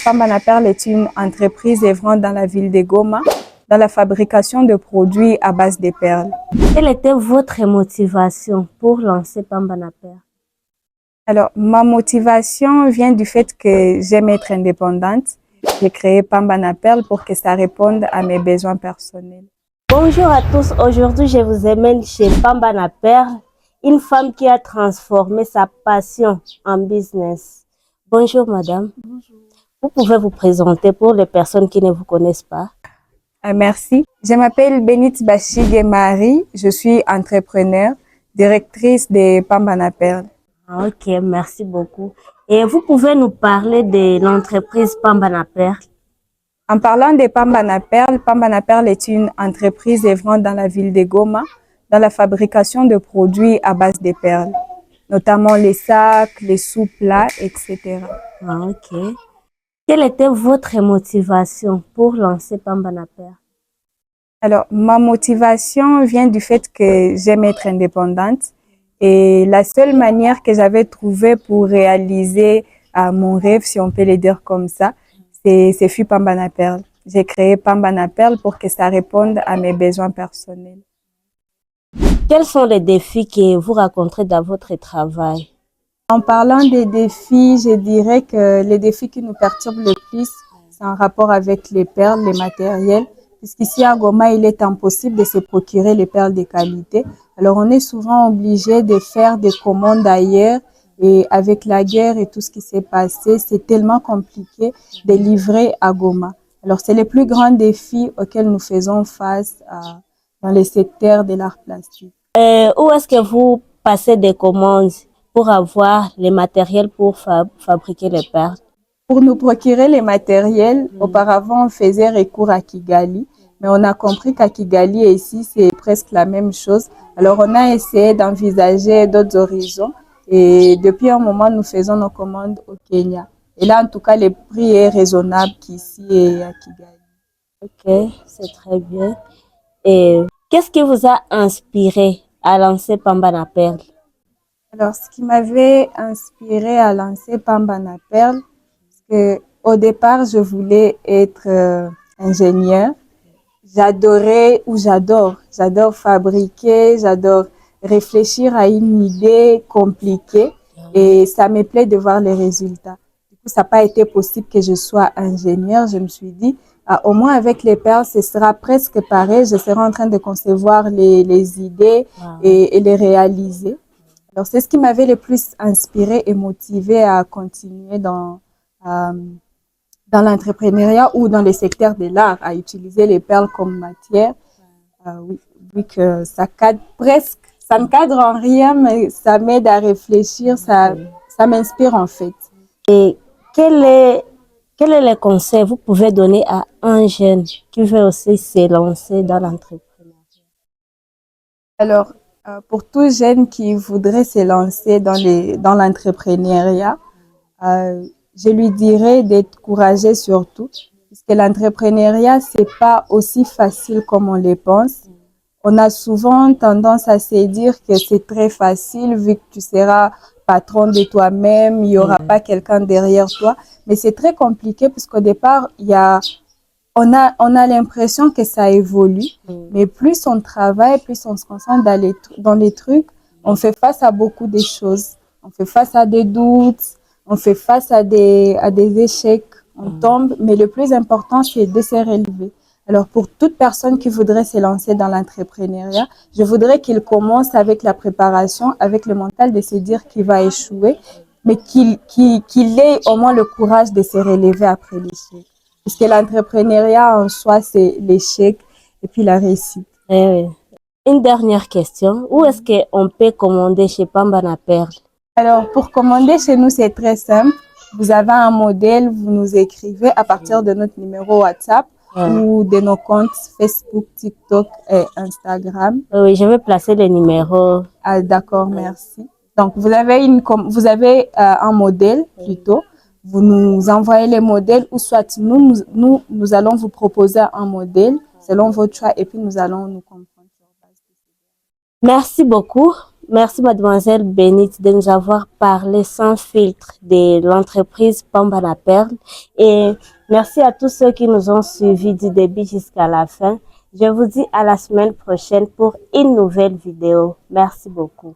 Pambana Perle est une entreprise œuvrant dans la ville de Goma, dans la fabrication de produits à base de perles. Quelle était votre motivation pour lancer Pambana Perle? Alors, ma motivation vient du fait que j'aime être indépendante. J'ai créé Pambana Perle pour que ça réponde à mes besoins personnels. Bonjour à tous, aujourd'hui je vous amène chez Pambana Perle, une femme qui a transformé sa passion en business. Bonjour madame. Bonjour. Vous pouvez vous présenter pour les personnes qui ne vous connaissent pas? Merci. Je m'appelle Benit Bachig Marie, je suis entrepreneur, directrice de Pambana Perle. Ok, merci beaucoup. Et vous pouvez nous parler de l'entreprise Pambana Perle? En parlant de Pambana Perle est une entreprise œuvrant dans la ville de Goma, dans la fabrication de produits à base de perles, notamment les sacs, les sous-plats, etc. Ok. Quelle était votre motivation pour lancer Pambana Perle? Alors, ma motivation vient du fait que j'aime être indépendante et la seule manière que j'avais trouvée pour réaliser mon rêve, si on peut le dire comme ça, c'est fut Pambana Perle. J'ai créé Pambana Perle pour que ça réponde à mes besoins personnels. Quels sont les défis que vous rencontrez dans votre travail? En parlant des défis, je dirais que les défis qui nous perturbent le plus, c'est en rapport avec les perles, les matériels. Puisqu'ici à Goma, il est impossible de se procurer les perles de qualité. Alors, on est souvent obligé de faire des commandes ailleurs. Et avec la guerre et tout ce qui s'est passé, c'est tellement compliqué de livrer à Goma. Alors, c'est le plus grand défi auquel nous faisons face dans les secteurs de l'art plastique. Où est-ce que vous passez des commandes pour avoir les matériels pour fabriquer les perles? Pour nous procurer les matériels, auparavant, on faisait recours à Kigali. Mais on a compris qu'à Kigali et ici, c'est presque la même chose. Alors, on a essayé d'envisager d'autres horizons. Et depuis un moment, nous faisons nos commandes au Kenya. Et là, en tout cas, le prix est raisonnable qu'ici et à Kigali. Ok, c'est très bien. Et qu'est-ce qui vous a inspiré à lancer Pambana Perle? Alors, ce qui m'avait inspiré à lancer Pambana Perle, c'est qu'au départ, je voulais être ingénieur. J'adore fabriquer, j'adore réfléchir à une idée compliquée et ça me plaît de voir les résultats. Du coup, ça n'a pas été possible que je sois ingénieur. Je me suis dit, au moins avec les perles, ce sera presque pareil. Je serai en train de concevoir les idées et les réaliser. Alors, c'est ce qui m'avait le plus inspiré et motivé à continuer dans l'entrepreneuriat ou dans les secteurs de l'art, à utiliser les perles comme matière. Oui, vu que ça cadre presque, ça ne cadre en rien, mais ça m'aide à réfléchir, ça m'inspire en fait. Et quel est le conseil que vous pouvez donner à un jeune qui veut aussi se lancer dans l'entrepreneuriat? Alors, pour tout jeune qui voudrait se lancer dans l'entrepreneuriat, je lui dirais d'être courageux surtout, parce que l'entrepreneuriat, c'est pas aussi facile comme on le pense. On a souvent tendance à se dire que c'est très facile vu que tu seras patron de toi-même, il y aura pas quelqu'un derrière toi. Mais c'est très compliqué parce qu'au départ, on a l'impression que ça évolue. Mais plus on travaille, plus on se concentre dans les trucs, on fait face à beaucoup de choses. On fait face à des doutes, on fait face à des échecs, on tombe. Mais le plus important, c'est de se relever. Alors, pour toute personne qui voudrait se lancer dans l'entrepreneuriat, je voudrais qu'il commence avec la préparation, avec le mental de se dire qu'il va échouer, mais qu'il ait au moins le courage de se relever après l'échec. Parce que l'entrepreneuriat en soi, c'est l'échec et puis la réussite. Oui. Une dernière question. Où est-ce qu'on peut commander chez Pambana Perle? Alors, pour commander chez nous, c'est très simple. Vous avez un modèle, vous nous écrivez à partir de notre numéro WhatsApp ou de nos comptes Facebook, TikTok et Instagram. Oui, je vais placer les numéros. Ah, d'accord, merci. Donc, vous avez un modèle plutôt. Vous nous envoyez les modèles ou soit nous allons vous proposer un modèle selon votre choix et puis nous allons nous comprendre. Merci beaucoup. Merci mademoiselle Bénite de nous avoir parlé sans filtre de l'entreprise Pambana Perle et merci à tous ceux qui nous ont suivis du début jusqu'à la fin. Je vous dis à la semaine prochaine pour une nouvelle vidéo. Merci beaucoup.